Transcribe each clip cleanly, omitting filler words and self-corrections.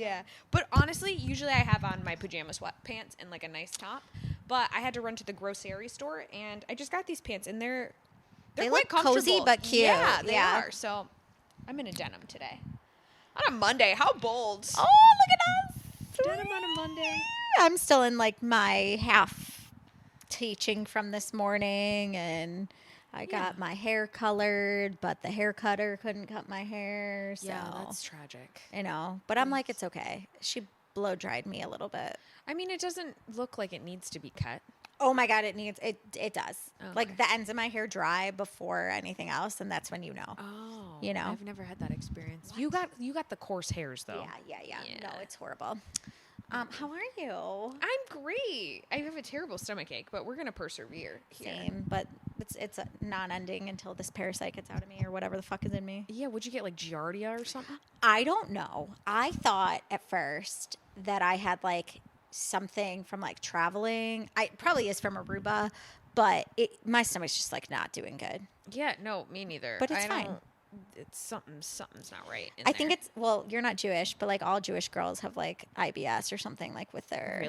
Yeah. But honestly, usually I have on my pajama sweatpants and like a nice top. But I had to run to the grocery store and I just got these pants and they're They quite look cozy comfortable. but cute. Yeah, they Yeah. are. So I'm in a denim today. On a Monday. How bold. Oh, look at us. Denim on a Monday. I'm still in like my half teaching from this morning, and I got my hair colored, but the hair cutter couldn't cut my hair. So, Yeah, that's tragic. you know, but I'm like, it's okay. She blow dried me a little bit. I mean, it doesn't look like it needs to be cut. Oh my God, it does. Okay. Like the ends of my hair dry before anything else, and that's when you know. Oh, You know? I've never had that experience. You got the coarse hairs though. Yeah. Yeah. No, it's horrible. How are you? I'm great. I have a terrible stomachache, but we're gonna persevere here. Same, but it's non-ending until this parasite gets out of me or whatever the fuck is in me. Yeah, would you get like Giardia or something? I don't know. I thought at first that I had like something from like traveling. It probably is from Aruba, but my stomach's just like not doing good. Yeah, no, me neither. But it's fine. It's something's not right. I think it's, well, you're not Jewish, but like all Jewish girls have like IBS or something like with their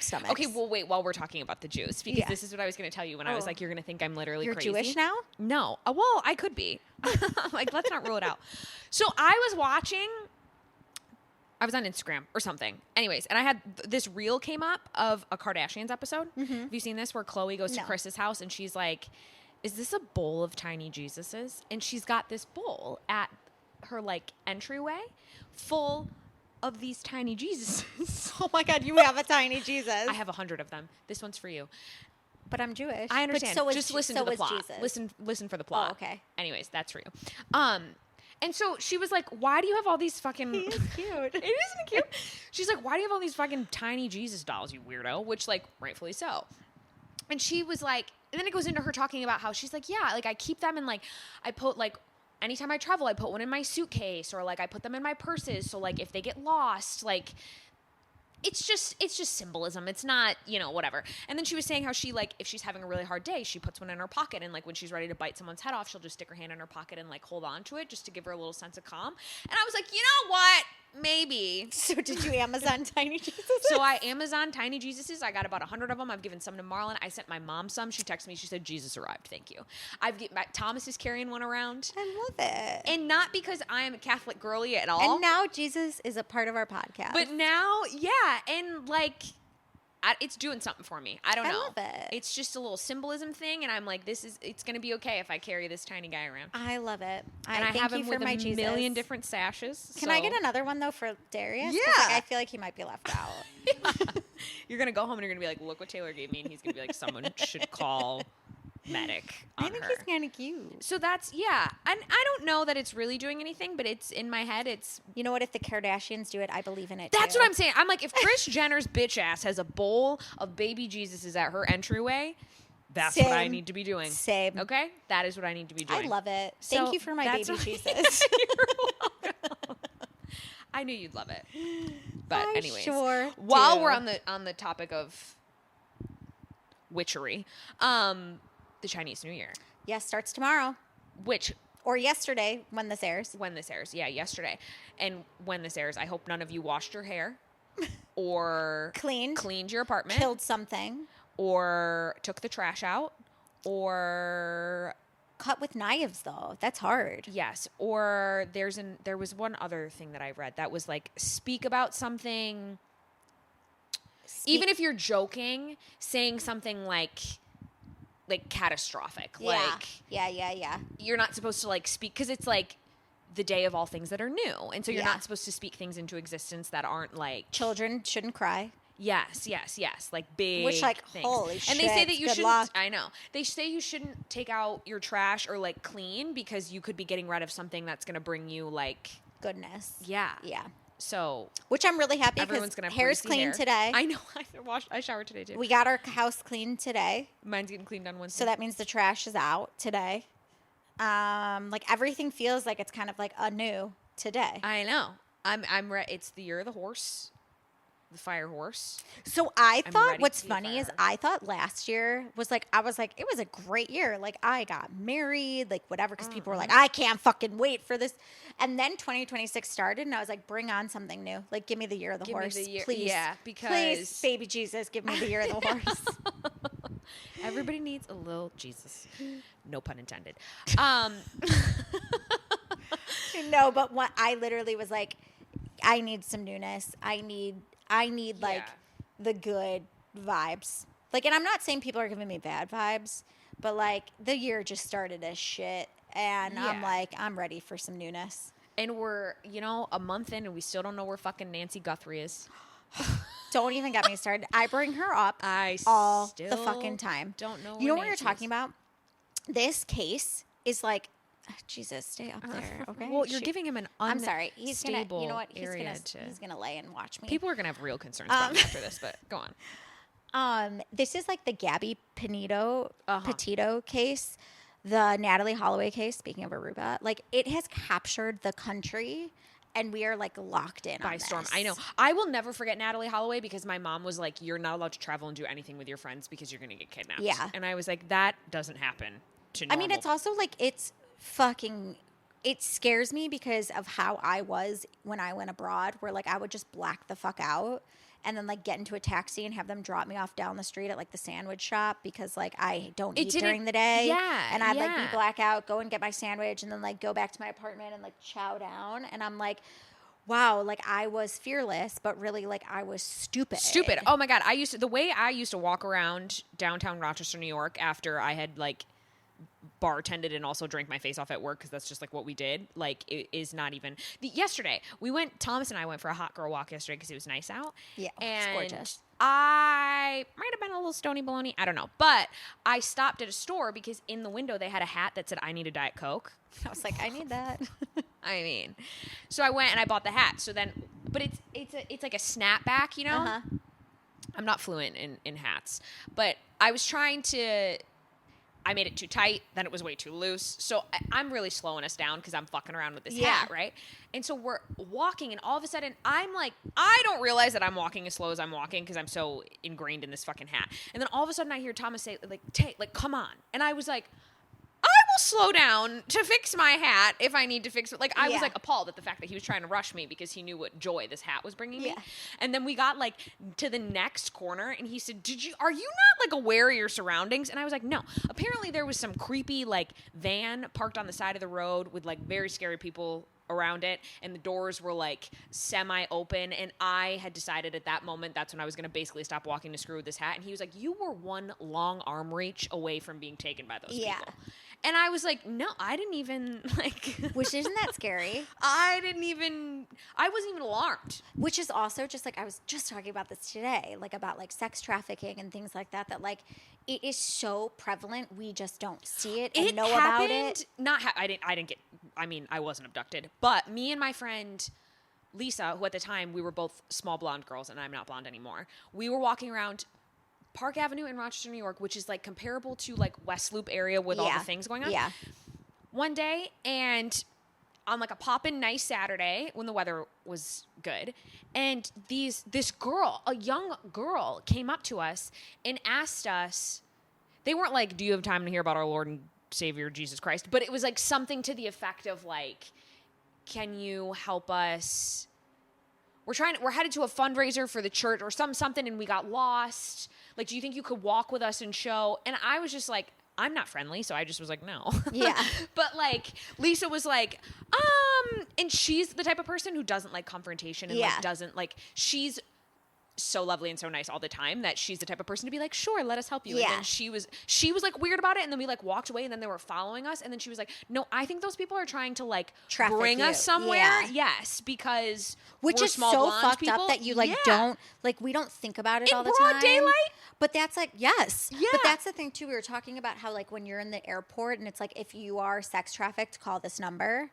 stomachs. Okay, well, wait, while we're talking about the Jews, because Yeah. this is what I was going to tell you when I was like, you're going to think I'm literally You're crazy. Jewish now? No. Well, I could be. Like, let's not rule it out. So I was on Instagram or something. Anyways, and I had this reel came up of a Kardashians episode. Mm-hmm. Have you seen this where Khloe goes to No. Chris's house and she's like, is this a bowl of tiny Jesuses? And she's got this bowl at her like entryway full of these tiny Jesuses. Oh my God, you have a tiny Jesus. I have 100 of them. This one's for you. But I'm Jewish. I understand. But so is, Just listen so to the is plot. Jesus. Listen for the plot. Oh, okay. Anyways, that's for you. And so she was like, why do you have all these fucking... He is cute. It isn't cute. She's like, why do you have all these fucking tiny Jesus dolls, you weirdo? Which, like, rightfully so. And she was like... And then it goes into her talking about how she's like, yeah, like, I keep them and, like, I put, like... Anytime I travel, I put one in my suitcase or, like, I put them in my purses. So, like, if they get lost, like... It's just symbolism. It's not, whatever. And then she was saying how she, like, if she's having a really hard day, she puts one in her pocket. And, like, when she's ready to bite someone's head off, she'll just stick her hand in her pocket and, like, hold on to it just to give her a little sense of calm. And I was like, you know what? Maybe. So did you Amazon tiny Jesus? So I Amazon tiny Jesuses. I got about 100 of them. I've given some to Marlon. I sent my mom some. She texted me. She said, Jesus arrived. Thank you. Thomas is carrying one around. I love it. And not because I am a Catholic girly at all. And now Jesus is a part of our podcast. But now, yeah. And, like... it's doing something for me. I don't know. I love it. It's just a little symbolism thing, and I'm like, it's going to be okay if I carry this tiny guy around. I love it. And I thank have you him for with my a Jesus. million different sashes. Can I get another one, though, for Darius? 'Cause, Yeah. like, I feel like he might be left out. You're going to go home and you're going to be like, look what Taylor gave me, and he's going to be like, someone should call medic on I think her. he's kind of cute. So that's, yeah. And I don't know that it's really doing anything, but it's in my head. It's... You know what? If the Kardashians do it, I believe in it, That's too. what I'm saying. I'm like, if Kris Jenner's bitch ass has a bowl of baby Jesuses at her entryway, that's what I Same. need to be doing. Same. Okay? That is what I need to be doing. I love it. So Thank you for my that's baby what- Jesus. You're welcome. I knew you'd love it. But I anyways, sure while do. we're on the topic of witchery, the Chinese New Year, Yes, starts tomorrow. which Or yesterday when this airs. when this airs, yeah, yesterday, and when this airs, I hope none of you washed your hair or Cleaned your apartment, Killed something. or took the trash out, or Cut with knives, though. That's hard. yes, or there was one other thing that I read that was like speak about something. Even if you're joking, saying something like catastrophic, Yeah. like Yeah. you're not supposed to like speak, because it's like the day of all things that are new, and so you're Yeah. not supposed to speak things into existence that aren't like Children shouldn't cry. yes, like big Which, like, things. holy and they say shit, that you good shouldn't. luck. I know they say you shouldn't take out your trash or like clean, because you could be getting rid of something that's going to bring you like Goodness. yeah. Yeah. So Which I'm really happy everyone's because gonna have hair's greasy clean hair. today. I know. I showered today too. We got our house cleaned today. Mine's getting cleaned on Wednesday. So that means the trash is out today. Like everything feels like it's kind of like anew today. I know. I'm ready. It's the year of the horse. the fire horse. So I I'm thought ready what's to be a funny is fire. I thought last year was like, I was like, it was a great year. Like I got married, like whatever, because people were like, I can't fucking wait for this. And then 2026 started and I was like, bring on something new. Like give me the year of the Give me horse. the year- Please. yeah, Please, because- baby Jesus, give me the year of the horse. Everybody needs a little Jesus. No pun intended. No, but what I literally was like, I need some newness. I need like Yeah. the good vibes. Like, and I'm not saying people are giving me bad vibes, but like the year just started as shit, and I'm Yeah. like, I'm ready for some newness. And we're, a month in and we still don't know where fucking Nancy Guthrie is. Don't even get me started. I bring her up I all the still fucking time. don't know You know where what you're Nancy talking is. about? This case is like, Jesus, stay up there, okay? Well, you're Shoot. giving him an I'm sorry. He's gonna. unstable You know what? He's area gonna. to. He's gonna lay and watch me. People are gonna have real concerns about me after this, but go on. This is like the Gabby Petito Uh-huh. Petito case, the Natalie Holloway case. Speaking of Aruba, like it has captured the country, and we are like locked in By on storm. this. I know. I will never forget Natalie Holloway because my mom was like, "You're not allowed to travel and do anything with your friends because you're gonna get kidnapped." Yeah. And I was like, "That doesn't happen to I normal." mean, it's also like it's fucking. It scares me because of how I was when I went abroad, where like I would just black the fuck out and then like get into a taxi and have them drop me off down the street at like the sandwich shop because like I don't eat during the day. Yeah, And I'd like yeah. be blackout, go and get my sandwich and then like go back to my apartment and like chow down. And I'm like, wow, like I was fearless, but really like I was stupid. Stupid. Oh my god, the way I used to walk around downtown Rochester, New York after I had like bartended and also drank my face off at work because that's just like what we did. Like it is not even yesterday. Thomas and I went for a hot girl walk yesterday because it was nice out. Yeah, and it's gorgeous. I might have been a little stony baloney. I don't know, but I stopped at a store because in the window they had a hat that said "I need a Diet Coke." I was like, I need that. I mean, so I went and I bought the hat. So then, but it's like a snapback, Uh-huh. I'm not fluent in hats, but I was trying to. I made it too tight, then it was way too loose. So I'm really slowing us down because I'm fucking around with this hat, right? And so we're walking, and all of a sudden, I'm like, I don't realize that I'm walking as slow as I'm walking because I'm so ingrained in this fucking hat. And then all of a sudden, I hear Thomas say, like, come on. And I was like, I will slow down to fix my hat if I need to fix it. Like, I was Yeah. like appalled at the fact that he was trying to rush me because he knew what joy this hat was bringing me. Yeah. And then we got like to the next corner and he said, are you not like aware of your surroundings? And I was like, no. Apparently there was some creepy like van parked on the side of the road with like very scary people around it, and the doors were like semi-open, and I had decided at that moment that's when I was going to basically stop walking to screw with this hat. And he was like, you were one long arm reach away from being taken by those people. And I was like, no, I didn't even like Which isn't that scary? I wasn't even alarmed. Which is also just like I was just talking about this today, like about like sex trafficking and things like that. That like it is so prevalent, we just don't see it and know about it. I wasn't abducted, but me and my friend Lisa, who at the time we were both small blonde girls, and I'm not blonde anymore. We were walking around Park Avenue in Rochester, New York, which is like comparable to like West Loop area with all the things going on. Yeah. One day, and on like a poppin' nice Saturday when the weather was good, and this girl, a young girl, came up to us and asked us. They weren't like, "Do you have time to hear about our Lord and Savior Jesus Christ?" But it was like something to the effect of like, "Can you help us? We're headed to a fundraiser for the church or something, and we got lost. Like, do you think you could walk with us and show?" And I was just like, I'm not friendly, so I just was like, no. Yeah. But like Lisa was like, and she's the type of person who doesn't like confrontation and like doesn't like, she's so lovely and so nice all the time that she's the type of person to be like, sure, let us help you. Yeah. And then she was like weird about it, and then we like walked away, and then they were following us, and then she was like, no, I think those people are trying to like Traffic bring you. us somewhere. Yeah. Yes, because Which we're is small so blonde fucked people. up that you like don't like we don't think about it In all the broad time. daylight? But that's like yes. Yeah. But that's the thing too. We were talking about how like when you're in the airport and it's like if you are sex trafficked, call this number.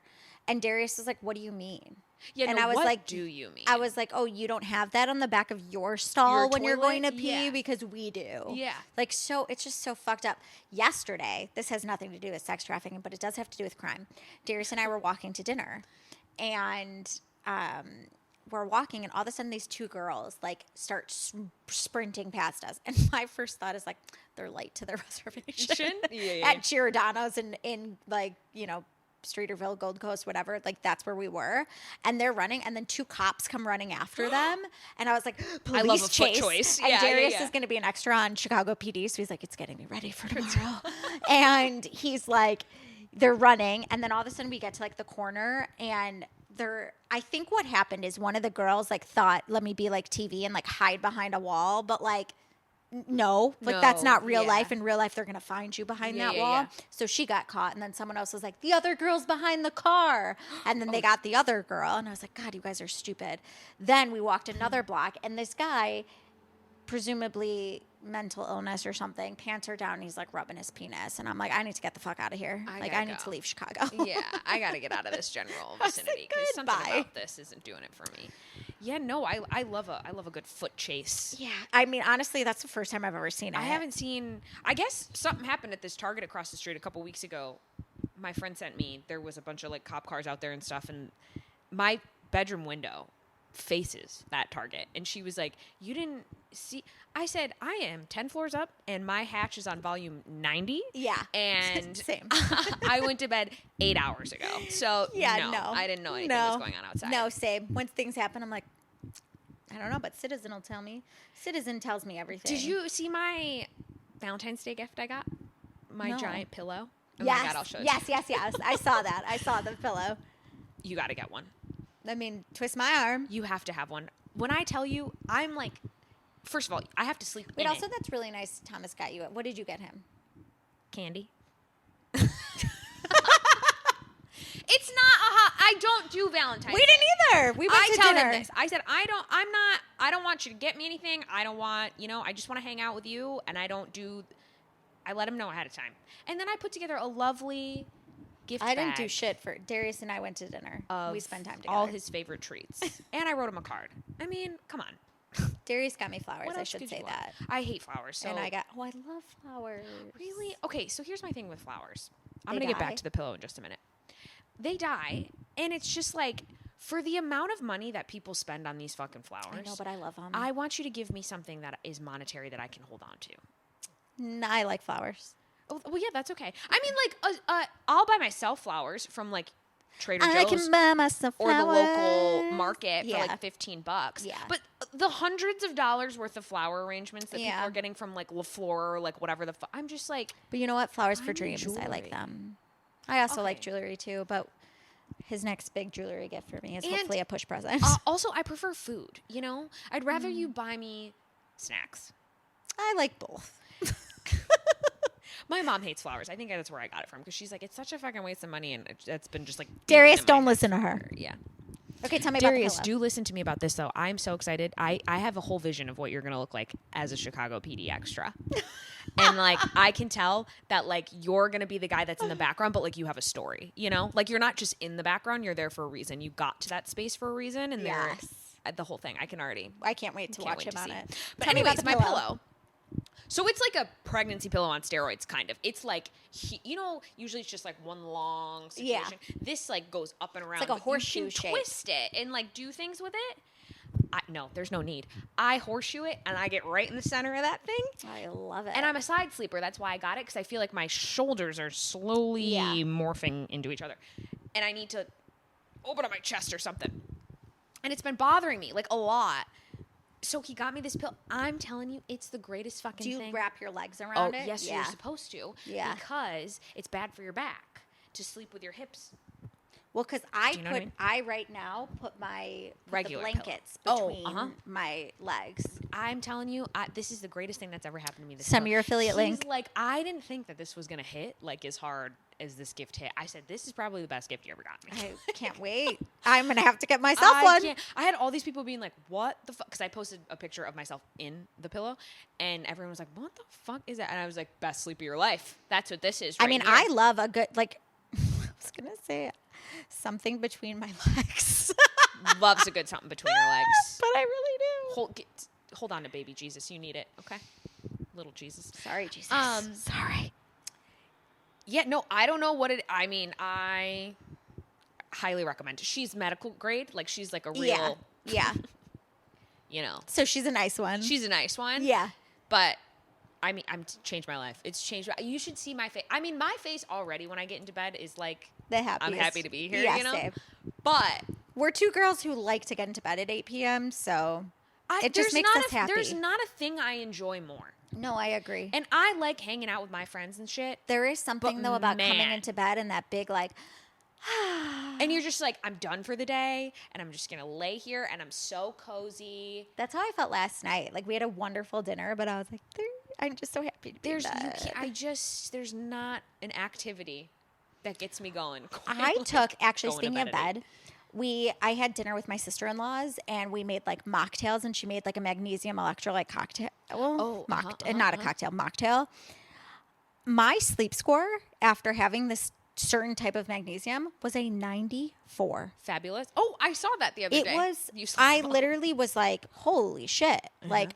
And Darius is like, what do you mean? Yeah, and no, I was what like, do you mean? I was like, oh, you don't have that on the back of your stall Your when you're toilet? going to pee Yeah. because we do. Yeah. Like, so it's just so fucked up. Yesterday, this has nothing to do with sex trafficking, but it does have to do with crime. Darius and I were walking to dinner, and we're walking, and all of a sudden these two girls like start sprinting past us, and my first thought is like, they're late to their reservation at Giordano's in like, you know, Streeterville, Gold Coast, whatever. Like that's where we were, and they're running, and then two cops come running after them, and I was like, police I love a chase. foot choice. And Darius is going to be an extra on Chicago PD, so he's like, it's getting me ready for tomorrow. And he's like, they're running, and then all of a sudden we get to like the corner, and I think what happened is one of the girls like thought, let me be like TV and like hide behind a wall, but like no, like that's not real life. In real life, they're going to find you behind that wall. Yeah. So she got caught, and then someone else was like, the other girl's behind the car. And then they got the other girl, and I was like, God, you guys are stupid. Then we walked another block, and this guy, presumably mental illness or something, pants her down, and he's like rubbing his penis. And I'm like, I need to get the fuck out of here. I need to leave Chicago. Yeah, I got to get out of this general vicinity because something about this isn't doing it for me. Yeah, no, I love a good foot chase. Yeah, I mean, honestly, that's the first time I've ever seen it. I haven't seen. I guess something happened at this Target across the street a couple weeks ago. My friend sent me. There was a bunch of like cop cars out there and stuff, and my bedroom window faces that Target, and she was like, "You didn't see?" I said, "I am 10 floors up, and my hatch is on volume 90." Yeah, and same. I went to bed 8 hours ago, so yeah, no, I didn't know anything was going on outside. No, same. Once things happen, I'm like, I don't know, but Citizen will tell me. Citizen tells me everything. Did you see my Valentine's Day gift I got? My giant pillow. Oh yes. My God, I'll show you. Yes. I saw that. I saw the pillow. You got to get one. I mean, twist my arm. You have to have one. When I tell you, I'm like, first of all, I have to sleep in also, it. that's really nice Thomas got you. What did you get him? Candy. It's not I don't do Valentine's We didn't either. We went to tell dinner. him this. I said, I don't want you to get me anything. I don't want, I just want to hang out with you. And I let him know ahead of time. And then I put together a lovely gift bag. I didn't do shit for Darius and I went to dinner. We spent time together. All his favorite treats. And I wrote him a card. I mean, come on. Darius got me flowers. What I else should could say you that. want? I hate flowers. So and I love flowers. Really? Okay, so here's my thing with flowers. I'm going to get back to the pillow in just a minute. They die, and it's just like, for the amount of money that people spend on these fucking flowers. I know, but I love them. I want you to give me something that is monetary that I can hold on to. Nah, I like flowers. Oh, well, yeah, that's okay. I mean, like, I'll buy myself flowers from, like, Trader Joe's. I can buy myself flowers. Or the local market for, like, $15. Yeah. But the hundreds of dollars worth of flower arrangements that people are getting from, like, LaFleur or, like, whatever the fuck. I'm just like. But you know what? Flowers for dreams. I like them. I also like jewelry, too, but his next big jewelry gift for me is hopefully a push present. Also, I prefer food, I'd rather you buy me snacks. I like both. My mom hates flowers. I think that's where I got it from, because she's like, it's such a fucking waste of money, and it's been just like. Darius, don't listen to her. Yeah. Okay, tell me Darius, about the pillow. do listen to me about this, though. I'm so excited. I have a whole vision of what you're going to look like as a Chicago PD extra. And, like, I can tell that, like, you're going to be the guy that's in the background, but, like, you have a story, Like, you're not just in the background. You're there for a reason. You got to that space for a reason, and the whole thing. I can't wait to watch him on it. But anyways, my pillow. So it's like a pregnancy pillow on steroids, kind of. It's like, usually it's just like one long situation. Yeah. This like goes up and around. It's like a horseshoe shape. Twist it and like do things with it. No, there's no need. I horseshoe it and I get right in the center of that thing. I love it. And I'm a side sleeper. That's why I got it, because I feel like my shoulders are slowly morphing into each other. And I need to open up my chest or something. And it's been bothering me like a lot. So he got me this pill. I'm telling you, it's the greatest fucking thing. Do you wrap your legs around it? Yes, you're supposed to. Yeah. Because it's bad for your back to sleep with your hips. Well, because I right now put the blankets between my legs. I'm telling you, this is the greatest thing that's ever happened to me. Send me your affiliate link. Like, I didn't think that this was going to hit like as hard as this gift hit. I said, this is probably the best gift you ever got me. I can't wait. I'm going to have to get myself one. I had all these people being like, what the fuck? Because I posted a picture of myself in the pillow, and everyone was like, what the fuck is that? And I was like, best sleep of your life. That's what this is. Right here. I love a good, like, I was going to say something between my legs. Loves a good something between your legs. But I really do. Hold on to baby Jesus. You need it, okay? Little Jesus. Sorry, Jesus. Sorry. Yeah, no, I don't know what it... I highly recommend it. She's medical grade. Like, she's like a real Yeah. You know. So she's a nice one. She's a nice one. Yeah. But I mean, I'm changed my life. It's changed. You should see my face. I mean, my face already when I get into bed is like The happiest. I'm happy to be here. Yeah, you know. same. But We're two girls who like to get into bed at 8 p.m. So it just makes us happy. There's not a thing I enjoy more. No, I agree. And I like hanging out with my friends and shit. There is something, though, about coming into bed and that big, like, and you're just like, I'm done for the day, and I'm just going to lay here, and I'm so cozy. That's how I felt last night. Like, we had a wonderful dinner, but I was like, I'm just so happy to be in bed. There's not an activity that gets me going. Speaking of bed, I had dinner with my sister-in-laws, and we made like mocktails, and she made like a magnesium electrolyte cocktail. Not a cocktail, mocktail. My sleep score after having this certain type of magnesium was a 94. Fabulous. Oh, I saw that the other day. It was, I literally was like, holy shit. Like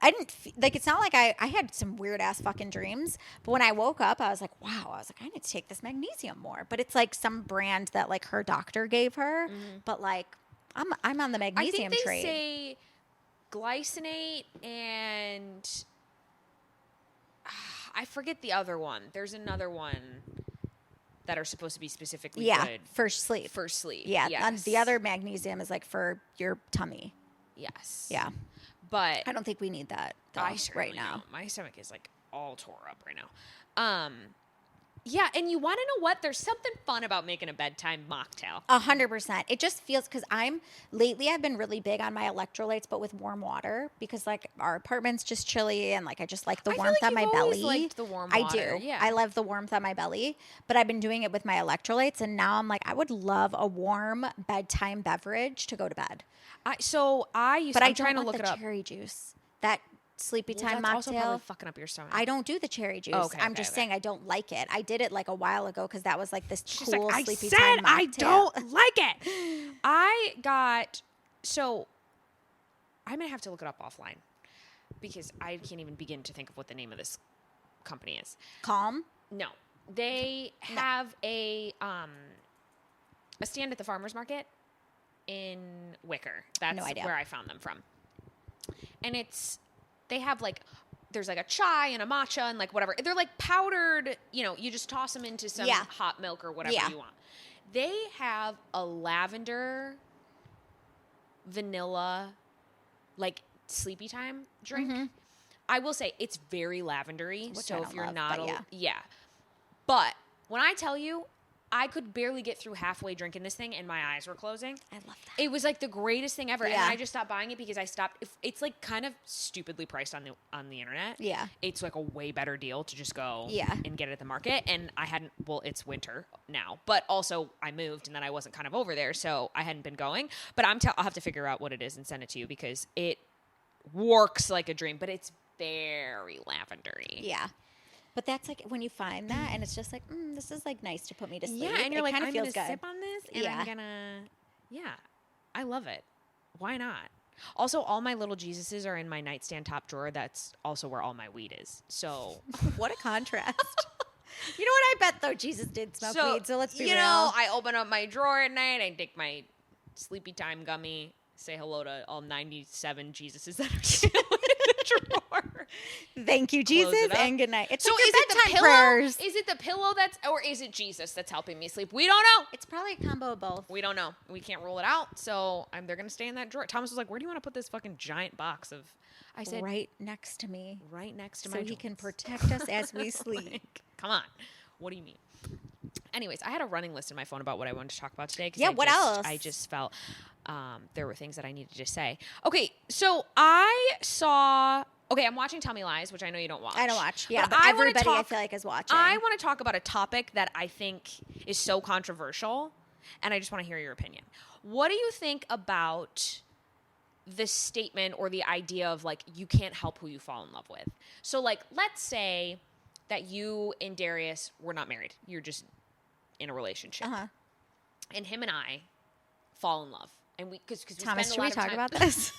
it's not like I had some weird ass fucking dreams, but when I woke up, I was like, wow, I need to take this magnesium more. But it's like some brand that like her doctor gave her, but like I'm on the magnesium train. trade. Say glycinate and I forget the other one. There's another one that are supposed to be specifically good for sleep. Yeah, yes. The other magnesium is like for your tummy. Yes. Yeah. But I don't think we need that right now. Don't. My stomach is like all tore up right now. Yeah, and you want to know what? There's something fun about making a bedtime mocktail. 100%. It just feels, because lately I've been really big on my electrolytes, but with warm water, because like our apartment's just chilly, and like I just like the warmth on my belly. Liked the warm water. I do. Yeah. I love the warmth on my belly, but I've been doing it with my electrolytes, and now I'm like, I would love a warm bedtime beverage to go to bed. I'm trying to look it up. Cherry juice. That sleepy time that's mocktail. Also probably fucking up your stomach. I don't do the cherry juice. I'm just saying I don't like it. I did it like a while ago because that was like this cool sleepy time mocktail. I don't like it. I'm gonna have to look it up offline because I can't even begin to think of what the name of this company is. Calm? No, they have a stand at the farmers market in Wicker. That's no idea. Where I found them from, and they have like, there's like a chai and a matcha and like whatever. They're like powdered, you just toss them into some hot milk or whatever you want. They have a lavender, vanilla, like sleepy time drink. Mm-hmm. I will say it's very lavendery. Which so if you're love, not, but But when I tell you, I could barely get through halfway drinking this thing and my eyes were closing. I love that. It was like the greatest thing ever. Yeah. And I just stopped buying it because it's like kind of stupidly priced on the internet. Yeah. It's like a way better deal to just go and get it at the market. And it's winter now, but also I moved and then I wasn't kind of over there. So I hadn't been going, but I'll have to figure out what it is and send it to you because it works like a dream, but it's very lavendery. Yeah. But that's like when you find that, and it's just like, this is like nice to put me to sleep. Yeah, and you're like, I'm going to sip on this, and I'm going to, I love it. Why not? Also, all my little Jesuses are in my nightstand top drawer. That's also where all my weed is. So, what a contrast. You know what? I bet, though, Jesus did smoke weed, so let's be real. I open up my drawer at night, I take my sleepy time gummy, say hello to all 97 Jesuses that are still in the drawer. Thank you, Jesus, and good night. It's so like is your it the bedtime pillow? prayers. Is it the pillow or is it Jesus that's helping me sleep? We don't know. It's probably a combo of both. We don't know. We can't rule it out. So they're going to stay in that drawer. Thomas was like, where do you want to put this fucking giant box of... I said... Right next to me. Right next to my So he can protect us as we sleep. Come on. What do you mean? Anyways, I had a running list in my phone about what I wanted to talk about today. What else? I just felt there were things that I needed to say. Okay, so I saw... Okay, I'm watching Tell Me Lies, which I know you don't watch. I don't watch. Yeah, but everybody I feel like is watching. I want to talk about a topic that I think is so controversial, and I just want to hear your opinion. What do you think about the statement or the idea of, like, you can't help who you fall in love with? So, like, let's say that you and Darius were not married. You're just in a relationship. Uh-huh. And him and I fall in love. And because we Thomas, spend a lot should we of talk time, about this?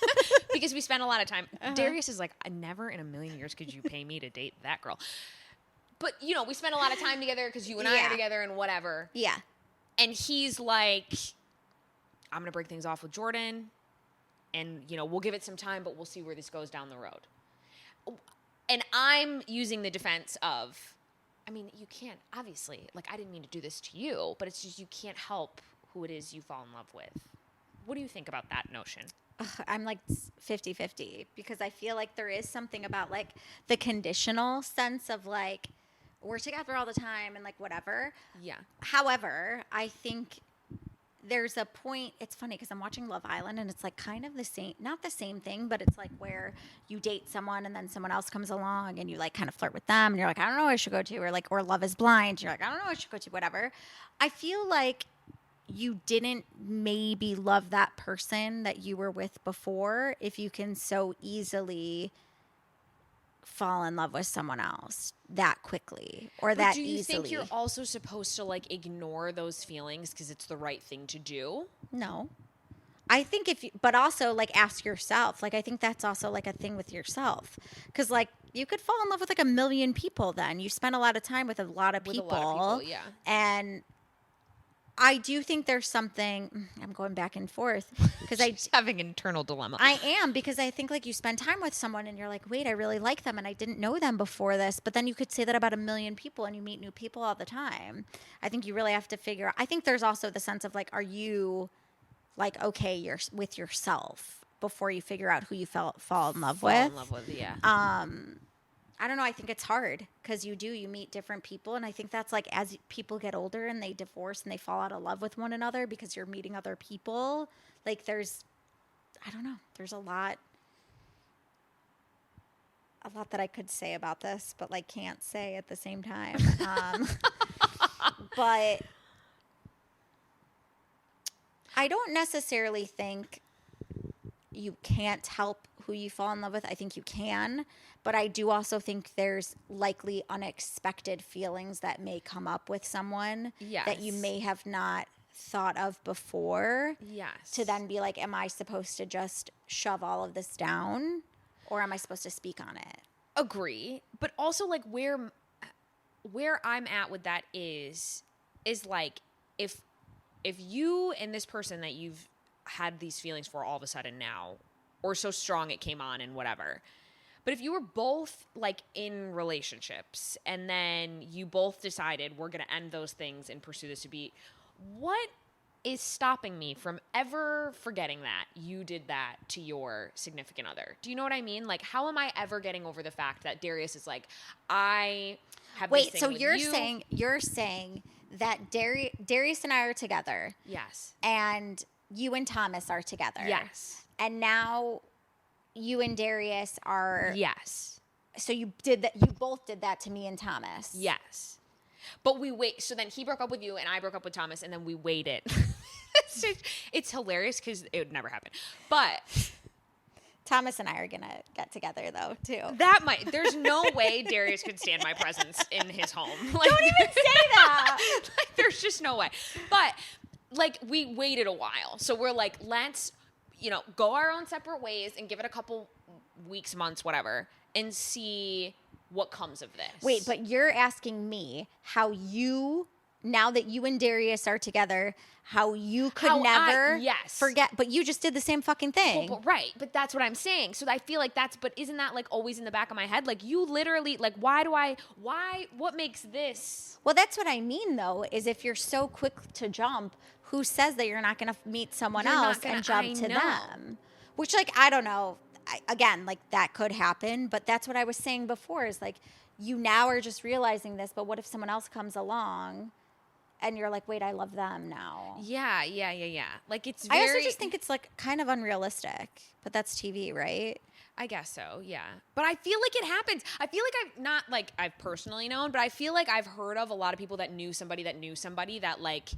because we spend a lot of time. Darius is like, never in a million years could you pay me to date that girl. But, we spend a lot of time together because you and I are together and whatever. Yeah. And he's like, I'm going to break things off with Jordan and, you know, we'll give it some time, but we'll see where this goes down the road. And I'm using the defense of, I mean, you can't, obviously, like, I didn't mean to do this to you, but it's just you can't help who it is you fall in love with. What do you think about that notion? I'm like 50-50 because I feel like there is something about like the conditional sense of like, we're together all the time and like whatever. Yeah. However, I think there's a point, it's funny because I'm watching Love Island and it's like kind of the same, not the same thing, but it's like where you date someone and then someone else comes along and you like kind of flirt with them and you're like, I don't know what I should go to, or like, or Love is Blind, you're like, I don't know what I should go to, whatever. I feel like you didn't maybe love that person that you were with before if you can so easily fall in love with someone else that quickly or that easily. Do you think you're also supposed to like ignore those feelings because it's the right thing to do? No. I think but also like ask yourself. Like I think that's also like a thing with yourself. Because like you could fall in love with like a million people then. You spend a lot of time with a lot of people. Yeah. And I do think there's something, I'm going back and forth because I having an internal dilemma. I am, because I think like you spend time with someone and you're like, wait, I really like them and I didn't know them before this. But then you could say that about a million people and you meet new people all the time. I think you really have to figure out. I think there's also the sense of like, are you like, okay, you're with yourself before you figure out who you fall in love with? Fall in love with, yeah. I don't know. I think it's hard because you meet different people. And I think that's like as people get older and they divorce and they fall out of love with one another because you're meeting other people. Like I don't know. There's a lot that I could say about this, but like can't say at the same time. But I don't necessarily think you can't help who you fall in love with. I think you can, but I do also think there's likely unexpected feelings that may come up with someone that you may have not thought of before. Yes. To then be like, am I supposed to just shove all of this down or am I supposed to speak on it? Agree. But also like where I'm at with that is like if you and this person that you've had these feelings for all of a sudden now, or so strong it came on and whatever. But if you were both like in relationships and then you both decided we're going to end those things and pursue this to be, what is stopping me from ever forgetting that you did that to your significant other? Do you know what I mean? Like, how am I ever getting over the fact that Darius is like, I have this thing with you're saying that Darius and I are together. Yes. And you and Thomas are together. Yes. And now you and Darius are. Yes. So you did that. You both did that to me and Thomas. Yes. But we wait. So then he broke up with you and I broke up with Thomas and then we waited. It's hilarious because it would never happen. But Thomas and I are going to get together though, too. There's no way Darius could stand my presence in his home. Like, don't even say that. Like, there's just no way. But like we waited a while. So we're like, let's, go our own separate ways and give it a couple weeks, months, whatever, and see what comes of this. Wait, but you're asking me how now that you and Darius are together, how you could never forget, but you just did the same fucking thing. Well, right, but that's what I'm saying. So I feel like but isn't that like always in the back of my head? Like you literally, like what makes this? Well, that's what I mean though, is if you're so quick to jump, who says that you're not going to meet someone else and jump to them? Which like, I don't know. Again, like that could happen, but that's what I was saying before is like, you now are just realizing this, but what if someone else comes along and you're like, wait, I love them now. Yeah. Like it's I also just think it's like kind of unrealistic, but that's TV, right? I guess so, yeah. But I feel like it happens. I feel like I've personally known, but I feel like I've heard of a lot of people that knew somebody that like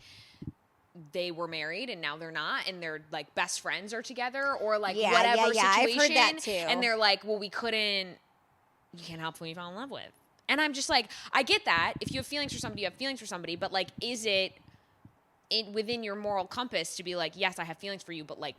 they were married and now they're not and they're like best friends are together or like whatever situation. I've heard that too. And they're like, well, you can't help who you fall in love with. And I'm just like, I get that. If you have feelings for somebody, you have feelings for somebody. But like, is it within your moral compass to be like, yes, I have feelings for you, but like,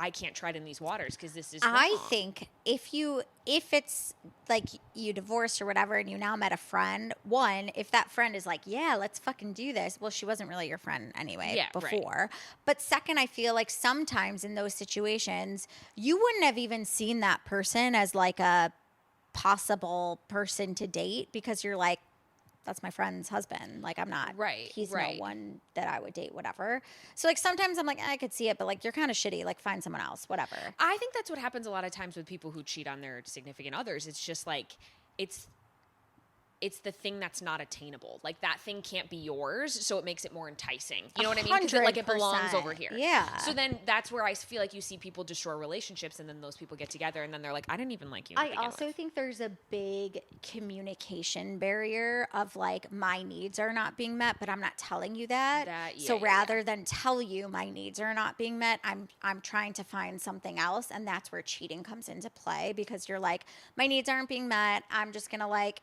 I can't tread in these waters because this is I wrong. think if it's like you divorced or whatever and you now met a friend, one, if that friend is like, yeah, let's fucking do this. Well, she wasn't really your friend anyway before. Right. But second, I feel like sometimes in those situations, you wouldn't have even seen that person as like a possible person to date because you're like, that's my friend's husband. Like, I'm not. Right. He's no one that I would date, whatever. So, like, sometimes I'm like, I could see it, but, like, you're kind of shitty. Like, find someone else, whatever. I think that's what happens a lot of times with people who cheat on their significant others. It's just, like, it's the thing that's not attainable. Like, that thing can't be yours, so it makes it more enticing. You know what I mean? Because like, it belongs over here. Yeah. So then that's where I feel like you see people destroy relationships, and then those people get together, and then they're like, I didn't even like you. I also think there's a big communication barrier of, like, my needs are not being met, but I'm not telling you that. So rather than tell you my needs are not being met, I'm trying to find something else, and that's where cheating comes into play because you're like, my needs aren't being met. I'm just going to, like,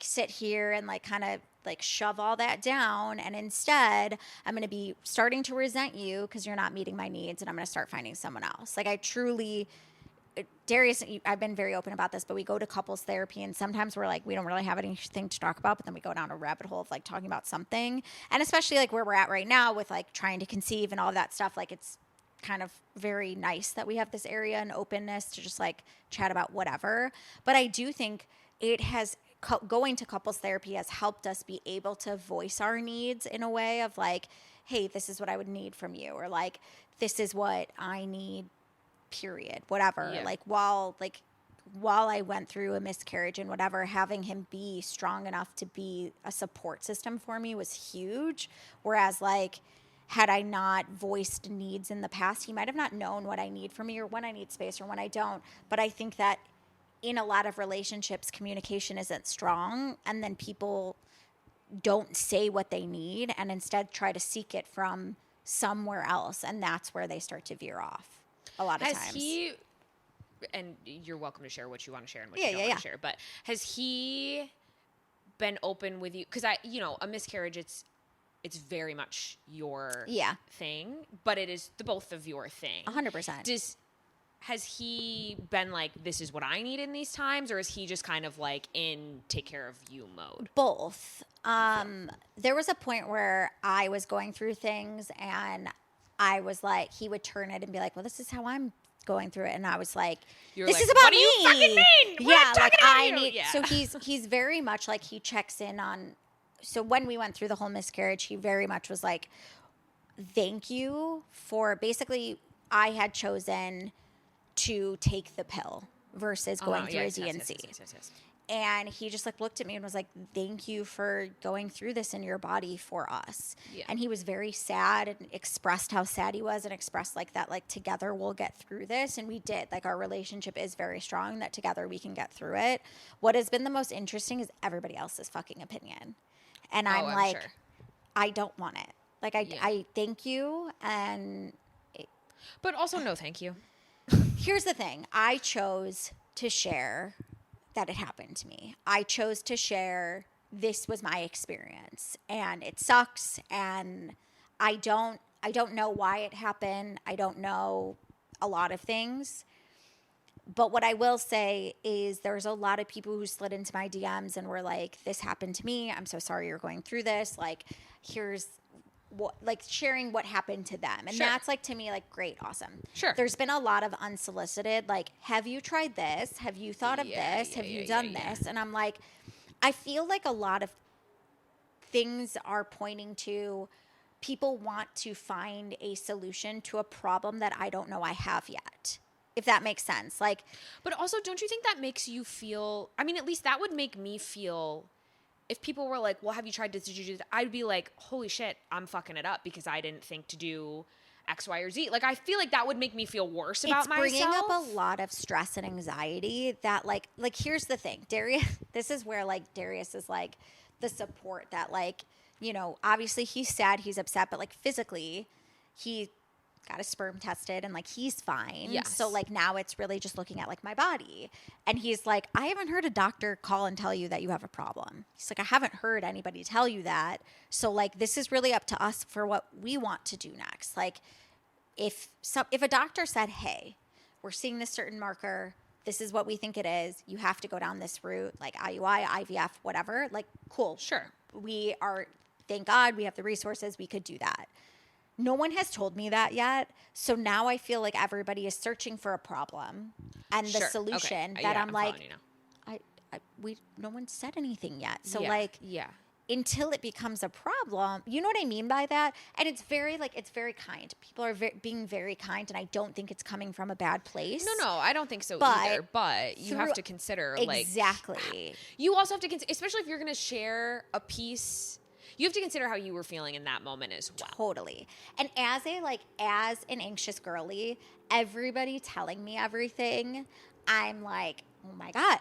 sit here and like kind of like shove all that down, and instead I'm going to be starting to resent you because you're not meeting my needs, and I'm going to start finding someone else. Like, I truly, Darius, I've been very open about this, but we go to couples therapy, and sometimes we're like, we don't really have anything to talk about, but then we go down a rabbit hole of like talking about something. And especially like where we're at right now with like trying to conceive and all of that stuff, like it's kind of very nice that we have this area and openness to just like chat about whatever. But I do think it has, going to couples therapy has helped us be able to voice our needs in a way of like, hey, this is what I would need from you, or like, this is what I need, period, whatever. Yeah. Like, while I went through a miscarriage and whatever, having him be strong enough to be a support system for me was huge. Whereas like, had I not voiced needs in the past, he might have not known what I need from me or when I need space or when I don't. But I think that in a lot of relationships, communication isn't strong, and then people don't say what they need and instead try to seek it from somewhere else, and that's where they start to veer off a lot of times. Has he, and you're welcome to share what you want to share and what you don't want to share, but has he been open with you? Because a miscarriage, it's very much your thing, but it is the both of your thing. 100%. Has he been like, this is what I need in these times, or is he just kind of like in take care of you mode? Both. There was a point where I was going through things and I was like, he would turn it and be like, well, this is how I'm going through it. And I was like, this is about what me. What do you fucking mean? Yeah, like I need. So he's very much like, he checks in on. So when we went through the whole miscarriage, he very much was like, thank you for, basically, I had chosen to take the pill versus going through a D&C. Yes. And he just like looked at me and was like, thank you for going through this in your body for us. Yeah. And he was very sad and expressed how sad he was and expressed like that, like, together we'll get through this. And we did. Like, our relationship is very strong, that together we can get through it. What has been the most interesting is everybody else's fucking opinion. And I'm like, sure. I don't want it. Like, I thank you. But also no thank you. Here's the thing. I chose to share that it happened to me. I chose to share this was my experience, and it sucks, and I don't know why it happened. I don't know a lot of things. But what I will say is there's a lot of people who slid into my DMs and were like, this happened to me. I'm so sorry you're going through this. Like, here's what, like, sharing what happened to them. And that's like, to me, like, great, awesome. Sure. There's been a lot of unsolicited, like, have you tried this? Have you thought of this? Have you done this? And I'm like, I feel like a lot of things are pointing to people want to find a solution to a problem that I don't know I have yet. If that makes sense. Like, but also, don't you think that makes you feel, I mean, at least that would make me feel, if people were like, well, have you tried this? Did you do that? I'd be like, holy shit, I'm fucking it up because I didn't think to do X, Y, or Z. Like, I feel like that would make me feel worse about myself. It's bringing up a lot of stress and anxiety that, like, here's the thing. Darius, this is where, like, Darius is, like, the support that, like, you know, obviously he's sad, he's upset, but, like, physically, he got his sperm tested and, like, he's fine. Yes. So, like, now it's really just looking at, like, my body. And he's like, I haven't heard a doctor call and tell you that you have a problem. He's like, I haven't heard anybody tell you that. So, like, this is really up to us for what we want to do next. Like, if a doctor said, hey, we're seeing this certain marker, this is what we think it is, you have to go down this route, like IUI, IVF, whatever, like, cool. Sure. We are, thank God, we have the resources, we could do that. No one has told me that yet. So now I feel like everybody is searching for a problem and the solution that I'm like, no one said anything yet. So until it becomes a problem, you know what I mean by that? And it's very kind. People are being very kind, and I don't think it's coming from a bad place. No, I don't think so either. But you have to consider, exactly. You also have to consider, especially if you're going to share a piece. You have to consider how you were feeling in that moment as well. Totally. And as an anxious girly, everybody telling me everything, I'm like, oh my God,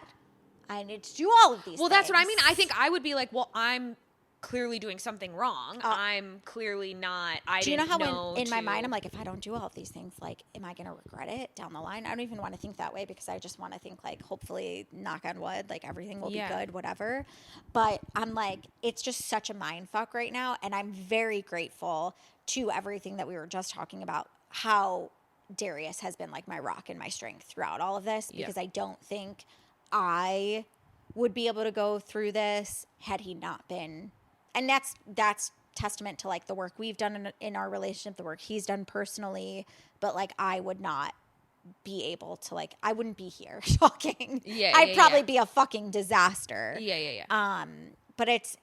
I need to do all of these things. That's what I mean. I think I would be like, well, I'm clearly doing something wrong. I'm clearly not. Do you know how in my mind I'm like, if I don't do all of these things, like, am I going to regret it down the line? I don't even want to think that way, because I just want to think, like, hopefully, knock on wood, like, everything will be good, whatever. But I'm like, it's just such a mind fuck right now, and I'm very grateful to everything that we were just talking about, how Darius has been like my rock and my strength throughout all of this, because I don't think I would be able to go through this had he not been. And that's testament to, like, the work we've done in our relationship, the work he's done personally. But, like, I would not be able to, like, I wouldn't be here talking. I'd probably be a fucking disaster. But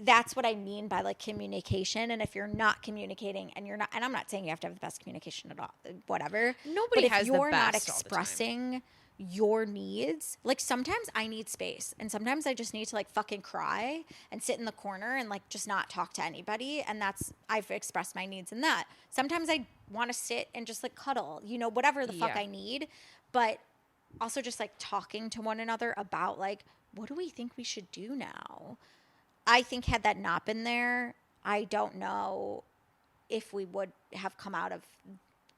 that's what I mean by, like, communication. And if you're not communicating and I'm not saying you have to have the best communication at all, whatever. Nobody has the best all the time. But if you're not expressing your needs, like, sometimes I need space, and sometimes I just need to, like, fucking cry and sit in the corner and, like, just not talk to anybody. And I've expressed my needs in that. Sometimes I want to sit and just, like, cuddle, whatever the fuck I need. But also just, like, talking to one another about, like, what do we think we should do now? I think had that not been there, I don't know if we would have come out of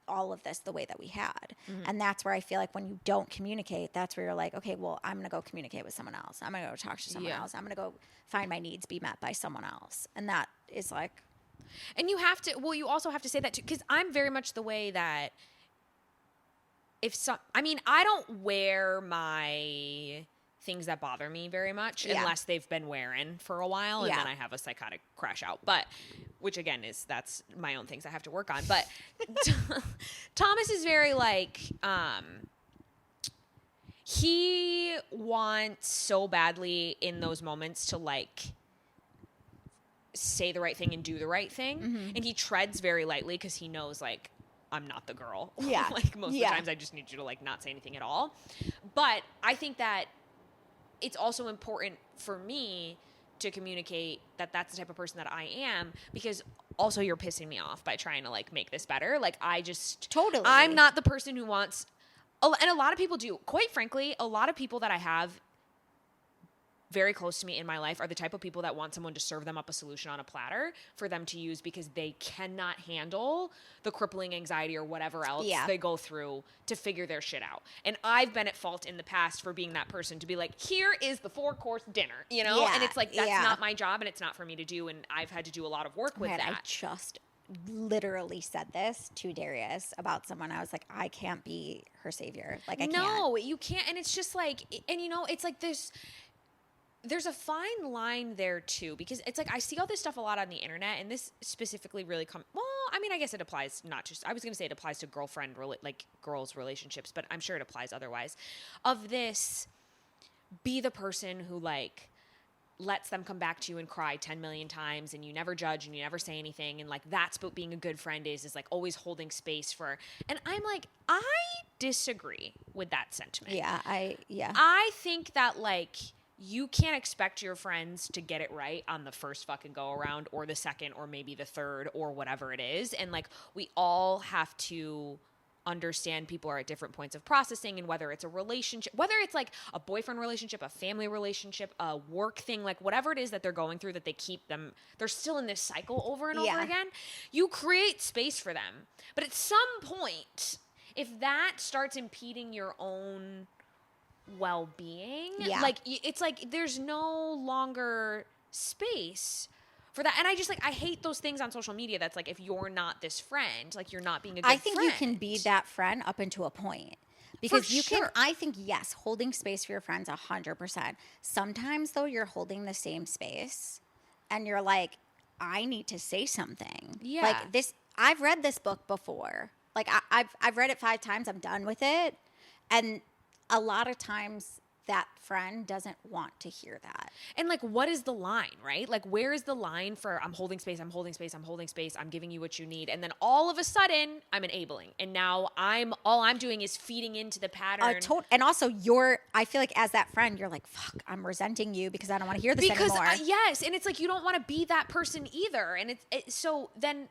all of this the way that we had. Mm-hmm. And that's where I feel like when you don't communicate, that's where you're like, okay, well, I'm going to go communicate with someone else. I'm going to go talk to someone else. I'm going to go find my needs be met by someone else. And that is like... And you have to... Well, you also have to say that too, because I'm very much the way that I don't wear my things that bother me very much unless they've been wearing for a while, and then I have a psychotic crash out. But, which again that's my own things I have to work on. But Thomas is very like, he wants so badly in those moments to like say the right thing and do the right thing. Mm-hmm. And he treads very lightly because he knows like, I'm not the girl. Yeah. Like most of the times I just need you to like not say anything at all. But I think that it's also important for me to communicate that that's the type of person that I am, because also you're pissing me off by trying to like make this better. Like I'm not the person who wants, and a lot of people do. Quite frankly, a lot of people that I have very close to me in my life are the type of people that want someone to serve them up a solution on a platter for them to use because they cannot handle the crippling anxiety or whatever else they go through to figure their shit out. And I've been at fault in the past for being that person to be like, here is the 4-course dinner, And it's like, that's not my job and it's not for me to do. And I've had to do a lot of work with that. I just literally said this to Darius about someone. I was like, I can't be her savior. Like, I can't. No, you can't. And it's just like, and it's like this... There's a fine line there too, because it's like I see all this stuff a lot on the internet, and this specifically really I guess it applies not just, I was going to say it applies to girls' relationships, but I'm sure it applies otherwise. Of this, be the person who like lets them come back to you and cry 10 million times, and you never judge and you never say anything, and like that's what being a good friend is like always holding space for. And I'm like, I disagree with that sentiment. I think that like, you can't expect your friends to get it right on the first fucking go around or the second or maybe the third or whatever it is. And like, we all have to understand people are at different points of processing, and whether it's a relationship, whether it's like a boyfriend relationship, a family relationship, a work thing, like whatever it is that they're going through that they're still in this cycle over and over again. You create space for them. But at some point, if that starts impeding your own well-being, like it's like there's no longer space for that. And I just like, I hate those things on social media that's like, if you're not this friend, like you're not being a good I think friend. you can be that friend up until a point. Because For you sure. can, I think, yes, holding space for your friends 100%. Sometimes, though, you're holding the same space and you're like, I need to say something. Yeah. Like this, I've read this book before. Like I've read it 5 times. I'm done with it. And a lot of times that friend doesn't want to hear that. And like, what is the line, right? Like, where is the line for I'm holding space, I'm holding space, I'm holding space, I'm giving you what you need, and then all of a sudden I'm enabling, and now all I'm doing is feeding into the pattern. And also, I feel like as that friend, you're like, fuck, I'm resenting you because I don't want to hear this anymore. Yes, and it's like you don't want to be that person either, and so then.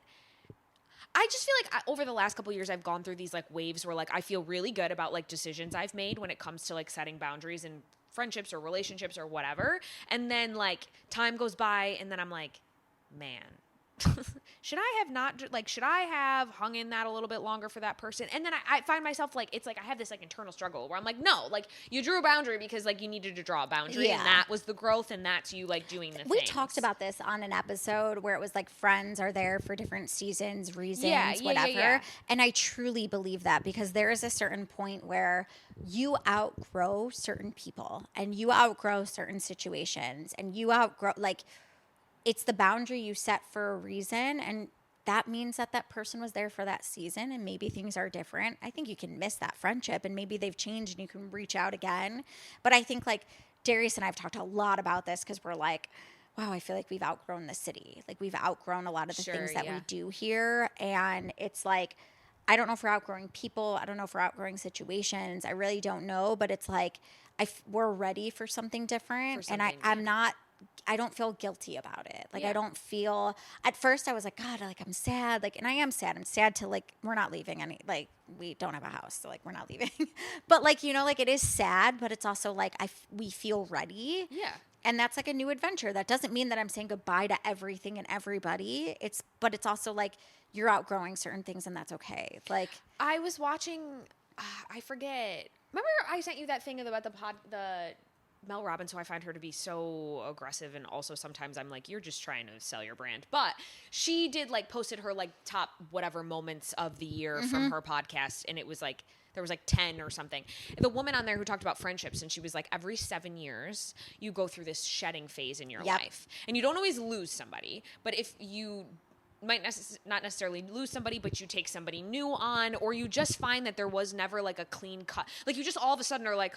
I just feel like over the last couple of years, I've gone through these like waves where like I feel really good about like decisions I've made when it comes to like setting boundaries in friendships or relationships or whatever. And then like time goes by and then I'm like, man, should I have hung in that a little bit longer for that person? And then I find myself like, it's like I have this like internal struggle where I'm like, no, like you drew a boundary because like you needed to draw a boundary and that was the growth and that's you like doing the We things. talked about this on an episode where it was like friends are there for different seasons, reasons, whatever. Yeah. And I truly believe that because there is a certain point where you outgrow certain people and you outgrow certain situations and you outgrow like it's the boundary you set for a reason, and that means that person was there for that season and maybe things are different. I think you can miss that friendship and maybe they've changed and you can reach out again. But I think like Darius and I have talked a lot about this because we're like, wow, I feel like we've outgrown the city. Like we've outgrown a lot of the things that we do here. And it's like, I don't know if we're outgrowing people. I don't know if we're outgrowing situations. I really don't know. But it's like we're ready for something different. I don't feel guilty about it. Like, I don't feel, at first I was like, God, like I'm sad. Like, and I am sad. I'm sad to like, we're not leaving we don't have a house. So like, we're not leaving, but like, like it is sad, but it's also like, we feel ready. Yeah. And that's like a new adventure. That doesn't mean that I'm saying goodbye to everything and everybody. But it's also like you're outgrowing certain things and that's okay. Like I was watching, I forget. Remember I sent you that thing about the Mel Robbins, who I find her to be so aggressive, and also sometimes I'm like, you're just trying to sell your brand. But she did like posted her like top whatever moments of the year from her podcast, and it was like there was like 10 or something. The woman on there who talked about friendships, and she was like, every 7 years you go through this shedding phase in your life, and you don't always lose somebody, but if you might not necessarily lose somebody, but you take somebody new on, or you just find that there was never like a clean cut, like you just all of a sudden are like,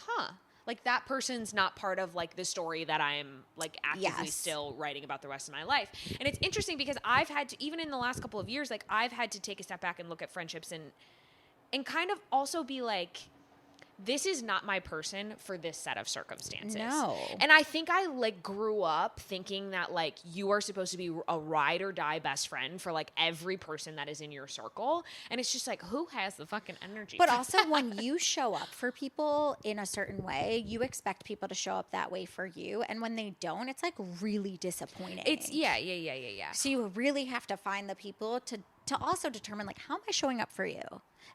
like that person's not part of like the story that I'm like actively still writing about the rest of my life. And it's interesting because I've had to, even in the last couple of years, like I've had to take a step back and look at friendships and kind of also be like, this is not my person for this set of circumstances. No. And I think I like grew up thinking that like you are supposed to be a ride or die best friend for like every person that is in your circle. And it's just like, who has the fucking energy? But also when you show up for people in a certain way, you expect people to show up that way for you. And when they don't, it's like really disappointing. It's yeah. So you really have to find the people to also determine like, how am I showing up for you?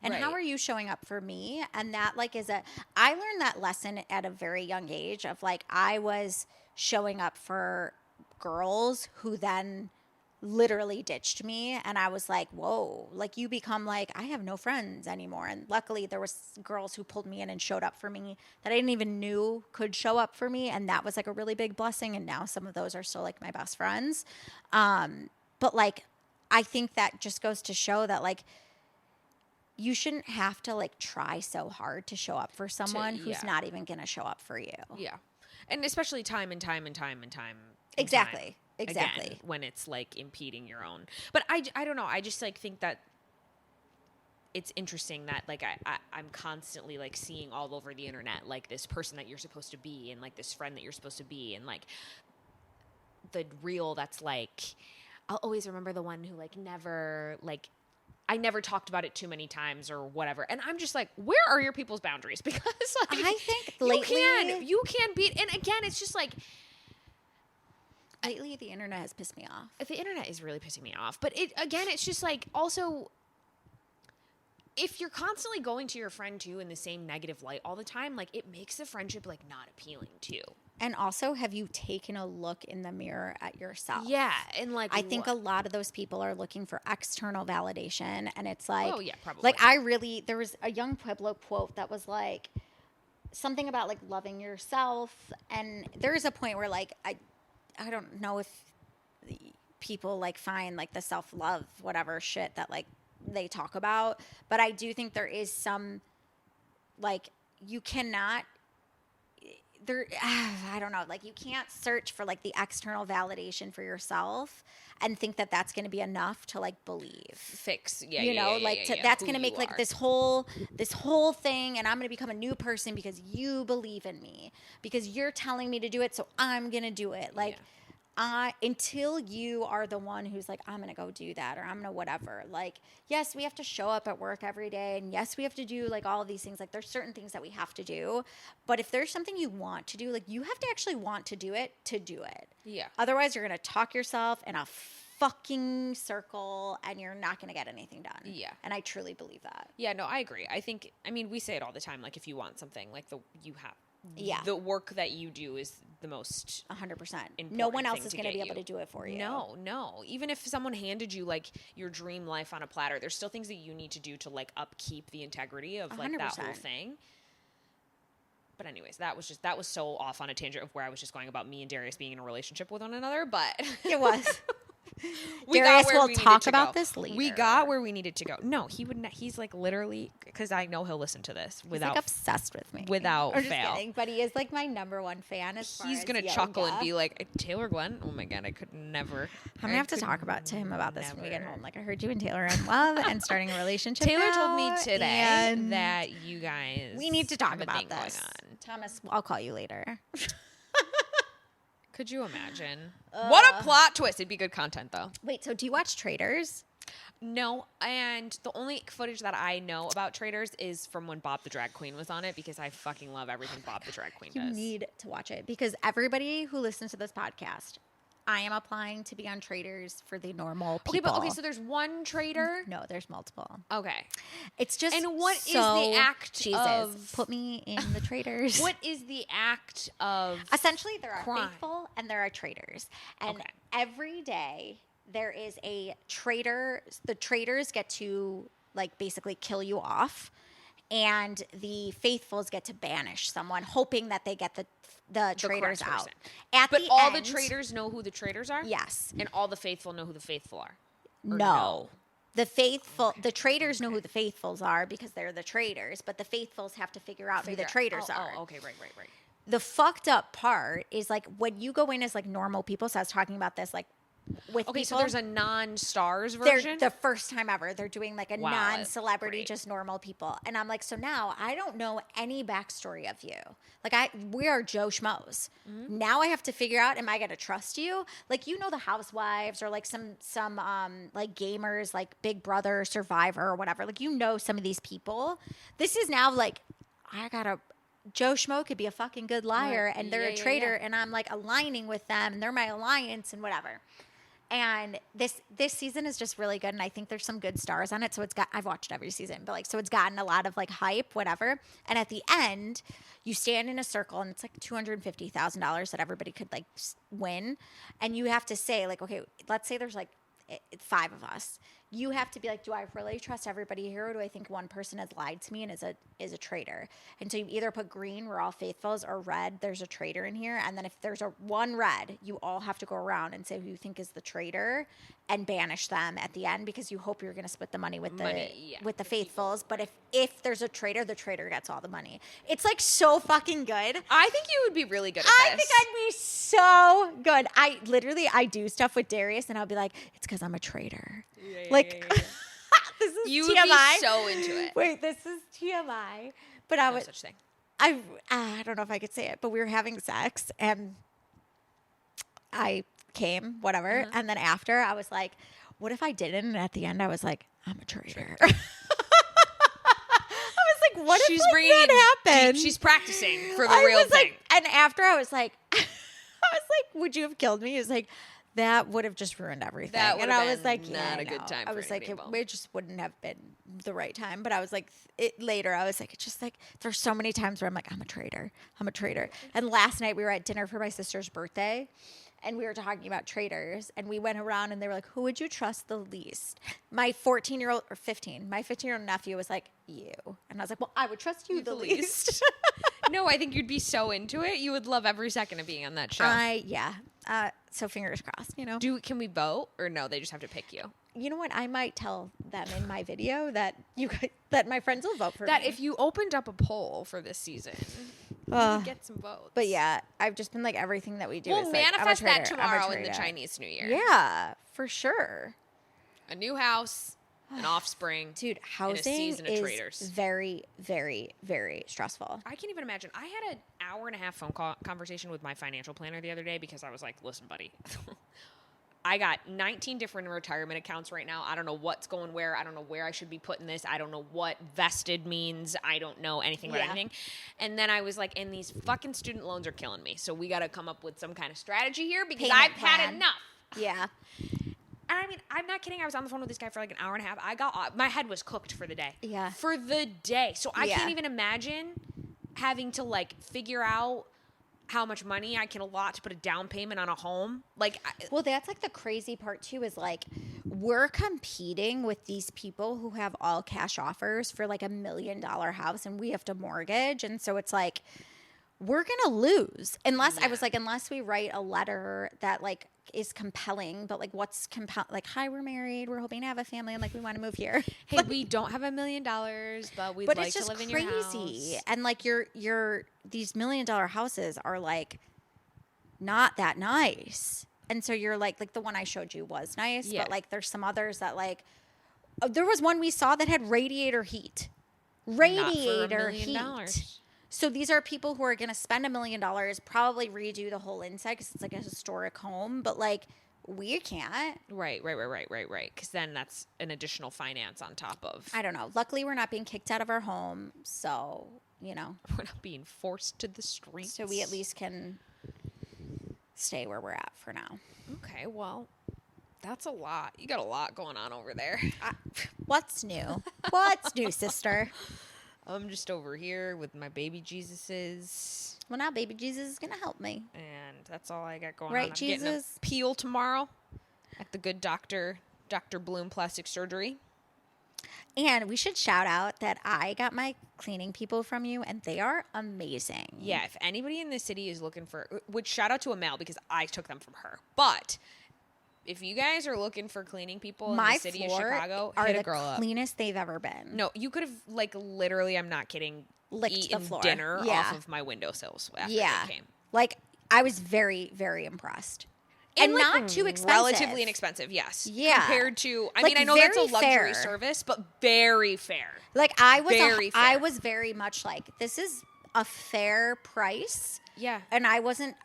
And how are you showing up for me? And that like I learned that lesson at a very young age of like, I was showing up for girls who then literally ditched me. And I was like, whoa, like you become like, I have no friends anymore. And luckily there was girls who pulled me in and showed up for me that I didn't even knew could show up for me. And that was like a really big blessing. And now some of those are still like my best friends. But like, I think that just goes to show that like, you shouldn't have to like try so hard to show up for someone who's not even going to show up for you. Yeah. And especially time. Exactly. Again, when it's like impeding your own. But I don't know. I just like think that it's interesting that like I'm constantly like seeing all over the internet like this person that you're supposed to be and like this friend that you're supposed to be and like the reel that's like I'll always remember the one who like never like I never talked about it too many times or whatever. And I'm just like, where are your people's boundaries? Because like I think lately you can be, and again, it's just like lately the internet has pissed me off. The internet is really pissing me off. But it's just like also if you're constantly going to your friend too in the same negative light all the time, like it makes the friendship like not appealing to you. And also, have you taken a look in the mirror at yourself? Yeah, and like I think a lot of those people are looking for external validation, and it's like, oh yeah, probably. Like there was a young Pueblo quote that was like something about like loving yourself, and there is a point where like I don't know if people like find like the self-love whatever shit that like they talk about, but I do think there is some like you cannot. I don't know, like you can't search for like the external validation for yourself and think that that's going to be enough to like believe fix that's going to make like this whole thing, and I'm going to become a new person because you believe in me, because you're telling me to do it, so I'm going to do it. Like until you are the one who's like, I'm going to go do that, or I'm going to whatever. Like, yes, we have to show up at work every day. And yes, we have to do like all of these things. Like there's certain things that we have to do. But if there's something you want to do, like you have to actually want to do it. Yeah. Otherwise, you're going to talk yourself in a fucking circle and you're not going to get anything done. Yeah. And I truly believe that. Yeah, no, I agree. I mean, we say it all the time. Like if you want something, like the work that you do is the most 100%. No one else is going to be able to do it for you. No. Even if someone handed you like your dream life on a platter, there's still things that you need to do to like upkeep the integrity of like 100%. That whole thing. But anyways, that was so off on a tangent of where I was just going about me and Darius being in a relationship with one another, but it was. Darius will talk about this later. We got where we needed to go. No, he would not. He's like literally, because I know he'll listen to this without. He's like obsessed with me. Without I'm fail. Just kidding, but he is like my number one fan. He's going to chuckle and be like, Taylor Glenn? Oh my God, I could never. I'm going to have to talk to him about this when we get home. Like, I heard you and Taylor are in love and starting a relationship. Taylor told me today that you guys. We need to talk about this. Thomas, I'll call you later. Could you imagine? What a plot twist. It'd be good content, though. Wait, so do you watch Traitors? No, and the only footage that I know about Traitors is from when Bob the Drag Queen was on it, because I fucking love everything Bob the Drag Queen does. You need to watch it, because everybody who listens to this podcast, I am applying to be on Traitors for the normal people. Okay, so there's one traitor? No, there's multiple. Okay. It's just and what is the act of... Put me in the Traitors. What is the act of Essentially, there are faithful and there are traitors. And every day there is a traitor. The traitors get to, like, basically kill you off. And the faithfuls get to banish someone, hoping that they get the traitors out. But all the traitors know who the traitors are? Yes. And all the faithful know who the faithful are? No. The traitors know who the faithfuls are because they're the traitors, but the faithfuls have to figure out who the traitors are. Oh, okay, right. The fucked up part is, like, when you go in as, like, normal people, so I was talking about this, like, with people. So there's a non-stars version? The first time ever. They're doing like a non-celebrity, just normal people. And I'm like, so now I don't know any backstory of you. Like we are Joe Schmoes. Mm-hmm. Now I have to figure out, am I going to trust you? Like, you know, the housewives or like some like gamers, like Big Brother, Survivor or whatever. Like, you know, some of these people. This is now like, Joe Schmo could be a fucking good liar and they're a traitor and I'm like aligning with them and they're my alliance and whatever. And this season is just really good, and I think there's some good stars on it. So I've watched every season, but like, so it's gotten a lot of like hype, whatever. And at the end, you stand in a circle, and it's like $250,000 that everybody could like win, and you have to say like, okay, let's say there's like 5 of us. You have to be like, do I really trust everybody here, or do I think one person has lied to me and is a traitor? And so you either put green, we're all faithfuls, or red, there's a traitor in here. And then if there's one red, you all have to go around and say who you think is the traitor and banish them at the end, because you hope you're going to split the money with the faithfuls. But if there's a traitor, the traitor gets all the money. It's like so fucking good. I think you would be really good at this. I think I'd be so good. I do stuff with Darius and I'll be like, it's because I'm a traitor. This is you TMI. Would be so into it. Wait, this is TMI. But no such thing. I don't know if I could say it, but we were having sex and I came, whatever. And then after I was like, what if I didn't? And at the end I was like, I'm a traitor. I was like, what if that happened? She's practicing for the real thing. And after I was like, would you have killed me? He was like, that would have just ruined everything. That would and have I was been like, not yeah, a good time I for was like, anybody it just wouldn't have been the right time. But I was like, later, I was like, it's just like, there's so many times where I'm like, I'm a traitor. I'm a traitor. And last night we were at dinner for my sister's birthday. And we were talking about traitors, and we went around, and they were like, "Who would you trust the least?" My 14-year-old or 15, my 15-year-old nephew was like, "You," and I was like, "Well, I would trust you the least." No, I think you'd be so into it. You would love every second of being on that show. Yeah. So fingers crossed. You know. Can we vote or no? They just have to pick you. You know what? I might tell them in my video that that my friends will vote for That me. if you opened up a poll for this season, you would get some votes. But yeah, I've just been like everything that we do. We'll is like, I'm a manifest that traitor, I'm a tomorrow in the traitor. Chinese New Year. Yeah, for sure. A new house, an offspring, Dude, and a housing season of is traitors. very, very, very stressful. I can't even imagine. I had an hour-and-a-half phone call conversation with my financial planner the other day because I was like, listen, buddy, I got 19 different retirement accounts right now. I don't know what's going where. I don't know where I should be putting this. I don't know what vested means. I don't know anything about anything. And then I was like, and these fucking student loans are killing me. So we got to come up with some kind of strategy here because Payment I've had plan. enough. Yeah. And I mean, I'm not kidding. I was on the phone with this guy for like an hour and a half. My head was cooked for the day. Yeah. For the day. So I Yeah. can't even imagine having to like figure out how much money I can allot to put a down payment on a home. Like, Well, that's like the crazy part too is like we're competing with these people who have all cash offers for like $1 million house and we have to mortgage. And so it's like, we're going to lose unless unless we write a letter that like is compelling, but like what's like, hi, we're married. We're hoping to have a family and like we want to move here. hey, Like, we don't have $1 million, but we'd but like it's to just live in your house. crazy. And like these $1 million houses are like not that nice. And so you're like the one I showed you was nice, Yeah. but like there's some others that like there was one we saw that had radiator heat. Not for $1 Radiator million. heat. So these are people who are going to spend $1 million, probably redo the whole inside because it's like a historic home, but like we can't. Right. Because then that's an additional finance on top of. I don't know. Luckily, we're not being kicked out of our home, so you know. We're not being forced to the streets. So we at least can stay where we're at for now. Okay, well, that's a lot. You got a lot going on over there. What's new? What's new, sister? I'm just over here with my baby Jesuses, Well, now baby Jesus is going to help me. and that's all I got going Right, on. I'm getting a Jesus? peel tomorrow at the good Dr. Bloom Plastic Surgery. And we should shout out that I got my cleaning people from you, and they are amazing. Yeah, if anybody in the city is looking for, which shout out to Amel because I took them from her. But if you guys are looking for cleaning people in My the city of floor Chicago, are hit the a girl up. cleanest they've ever been. No, you could have like literally, I'm not kidding, Licked the eaten floor. dinner Yeah. off of my windowsills after Yeah. they came. Like, I was very, very impressed. And like, not too expensive. Relatively inexpensive, yes. Yeah. Compared to, I Like, mean, I know that's a very luxury fair. service, but very fair. Like, I was Very I fair. was very much like, this is a fair price. Yeah. And I wasn't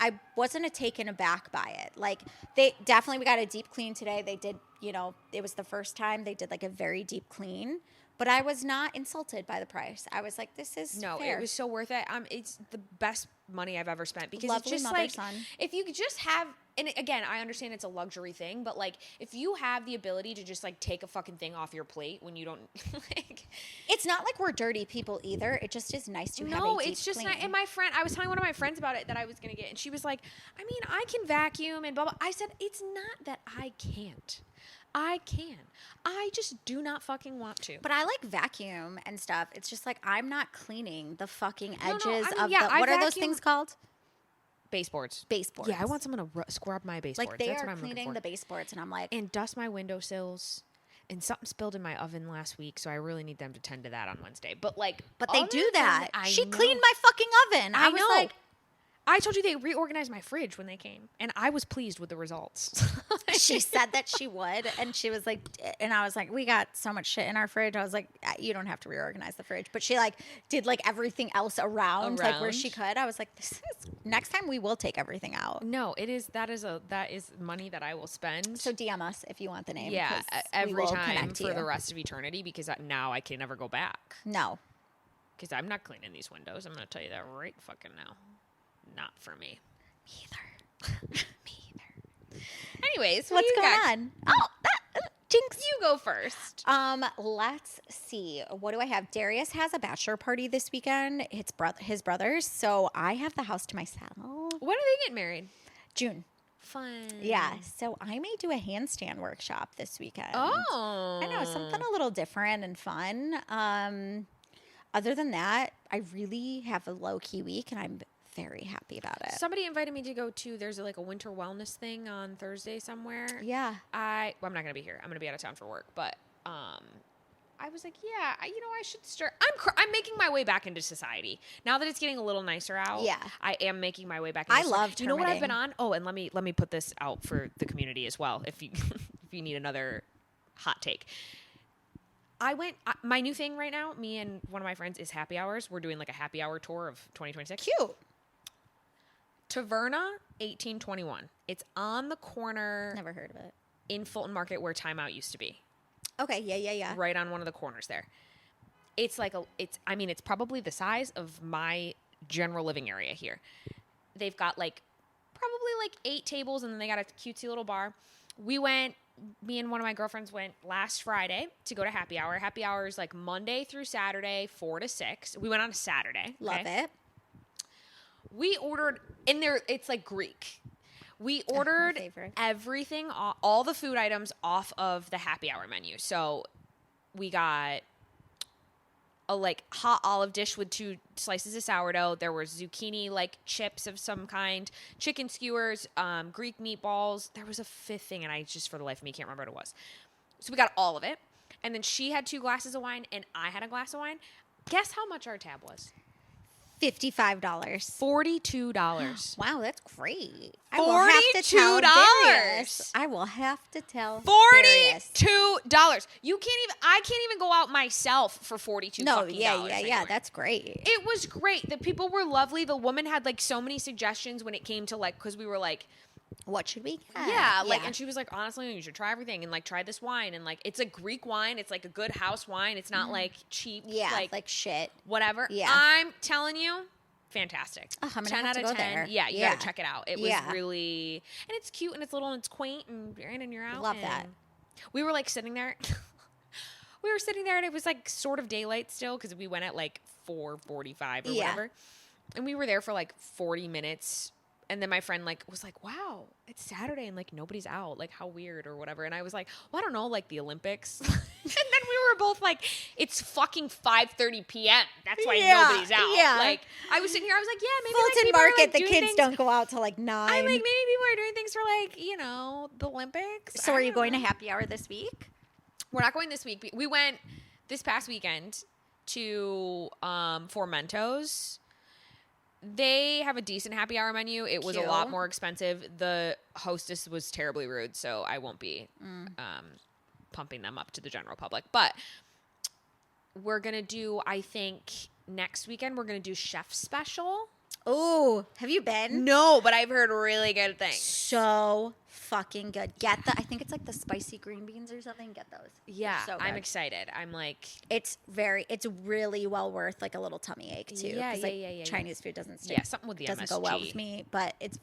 taken aback by it. Like we got a deep clean today. They did, it was the first time they did like a very deep clean, but I was not insulted by the price. I was like, this is No, fair. it was so worth it. It's the best money I've ever spent because Lovely it's just mother, like son. if you could just have, and again, I understand it's a luxury thing, but like if you have the ability to just like take a fucking thing off your plate when you don't like. It's not like we're dirty people either. It just is nice to have a No, deep it's just clean. not. And my friend, I was telling one of my friends about it that I was gonna get, and she was like, "I mean, I can vacuum and blah blah." I said, "It's not that I can't. I can. I just do not fucking want to." But I like vacuum and stuff. It's just like I'm not cleaning the fucking No, edges I mean, of yeah, the. I What are those vacuum- things called? Baseboards. Baseboards. Yeah, I want someone to scrub my baseboards. Like they That's are what I'm looking cleaning for. the baseboards, and I'm like, And dust my windowsills. And something spilled in my oven last week, so I really need them to tend to that on Wednesday. But like, but they other do than that. I She know. cleaned my fucking oven. I was know. like, I told you they reorganized my fridge when they came, and I was pleased with the results. she said that she would, and she was like, and I was like, we got so much shit in our fridge. I was like, you don't have to reorganize the fridge, but she like did like everything else around. Like where she could. I was like, this is next time we will take everything out. No, that is money that I will spend. So DM us if you want the name. yeah, 'cause we every will time connect to for you. the rest of eternity because now I can never go back No, because I'm not cleaning these windows. I'm gonna tell you that right fucking now. Not for me. me either. Me either. Anyways, What's you going got? on? Oh, jinx. You go first. Let's see. What do I have? Darius has a bachelor party this weekend. It's his brother's, so I have the house to myself. When are they getting married? June. Fun. Yeah, so I may do a handstand workshop this weekend. Oh. I know, something a little different and fun. Other than that, I really have a low-key week, and I'm very happy about it. Somebody invited me to go to, there's a winter wellness thing on Thursday somewhere. Yeah. I'm not going to be here. I'm going to be out of town for work. But I was like, yeah, I should start. I'm making my way back into society. Now that it's getting a little nicer out. Yeah. I am making my way back into I loved You know what I've been hermiting. on? Oh, and let me put this out for the community as well if you if you need another hot take. My new thing right now, me and one of my friends, is happy hours. We're doing like a happy hour tour of 2026. Cute. Taverna 1821. It's on the corner Never heard of it. in Fulton Market where Timeout used to be. Okay, yeah. Right on one of the corners there. It's it's probably the size of my general living area here. They've got probably 8 tables, and then they got a cutesy little bar. Me and one of my girlfriends went last Friday to go to happy hour. Happy hour is Monday through Saturday, 4 to 6. We went on a Saturday. Love it. We ordered, and it's Greek. We ordered favorite. everything, all the food items off of the happy hour menu. So we got a hot olive dish with 2 slices of sourdough. There were zucchini chips of some kind, chicken skewers, Greek meatballs. There was a 5th thing, and I just for the life of me can't remember what it was. So we got all of it. And then she had 2 glasses of wine, and I had a glass of wine. Guess how much our tab was? $55. $42. Wow, that's great. $42. I will have to tell Darius. $42. I can't even go out myself for $42 No, fucking yeah. anymore. That's great. It was great. The people were lovely. The woman had so many suggestions when it came to because we were What should we get? yeah, and she was honestly, you should try everything and try this wine, and it's a Greek wine. It's a good house wine. It's not cheap. Yeah, shit. Whatever. Yeah. I'm telling you, fantastic. Oh, I'm gonna 10 have out to of go 10. there. Yeah, you gotta check it out. It was Yeah. really, and it's cute and it's little and it's quaint and you're in and you're out. Love that. We were sitting there. We were sitting there and it was sort of daylight still because we went at 4:45 or whatever, and we were there for 40 minutes. And then my friend was wow, it's Saturday and nobody's out. How weird or whatever. And I was well, I don't know, the Olympics. And then we were both it's fucking 5:30 p.m. That's why nobody's out. Yeah. I was sitting here, I was yeah, maybe Fulton people are, Market, the doing kids things. don't go out till 9. I'm maybe people are doing things for the Olympics. So I are you don't going know. to happy hour this week? We're not going this week. We went this past weekend to Four Mentos. They have a decent happy hour menu. It was a lot Cute. more expensive. The hostess was terribly rude, so I won't be pumping them up to the general public. But we're going to do, I think, next weekend, we're going to do Chef Special. Oh, have you been? No, but I've heard really good things. So fucking good. Get the, I think it's the spicy green beans or something. Get those. Yeah, So I'm good. excited. I'm It's really well worth a little tummy ache too. Yeah, 'cause, yeah. Chiniese food doesn't stick. Yeah, something with the doesn't MSG. go well with me, but it's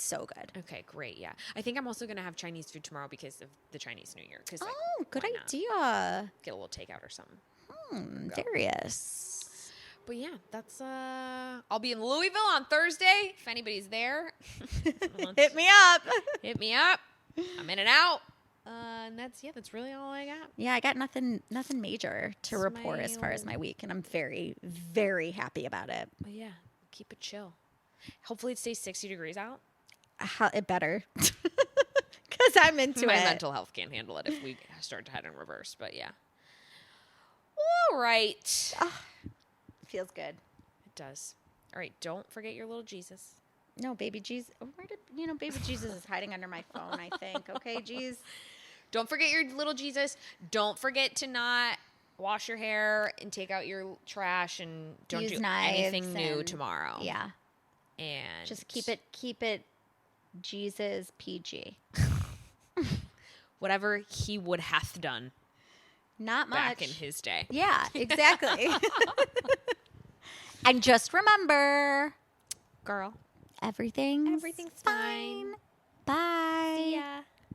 so good. Okay, great. Yeah. I think I'm also going to have Chinese food tomorrow because of the Chinese New Year. Cause, Oh, good why not? idea. Get a little takeout or something. Go. Darius. But yeah, that's I'll be in Louisville on Thursday. If anybody's there, Hit me up. hit me up. I'm in and out. And that's really all I got. Yeah, I got nothing major to It's report my as far as my week, and I'm very, very happy about it. But yeah, keep it chill. Hopefully it stays 60 degrees out. It better, because I'm into My it. mental health can't handle it if we start to head in reverse. But yeah. All right. Feels good. It does. All right. Don't forget your little Jesus. No, baby Jesus. Where did baby Jesus is hiding under my phone? I think. Okay, jeez. Don't forget your little Jesus. Don't forget to not wash your hair and take out your trash and don't Use do knives anything new and- tomorrow. Yeah, And just keep it Jesus PG. whatever he would hath done Not much. back in his day. Yeah, exactly. And just remember, Girl. everything's Everything's fine.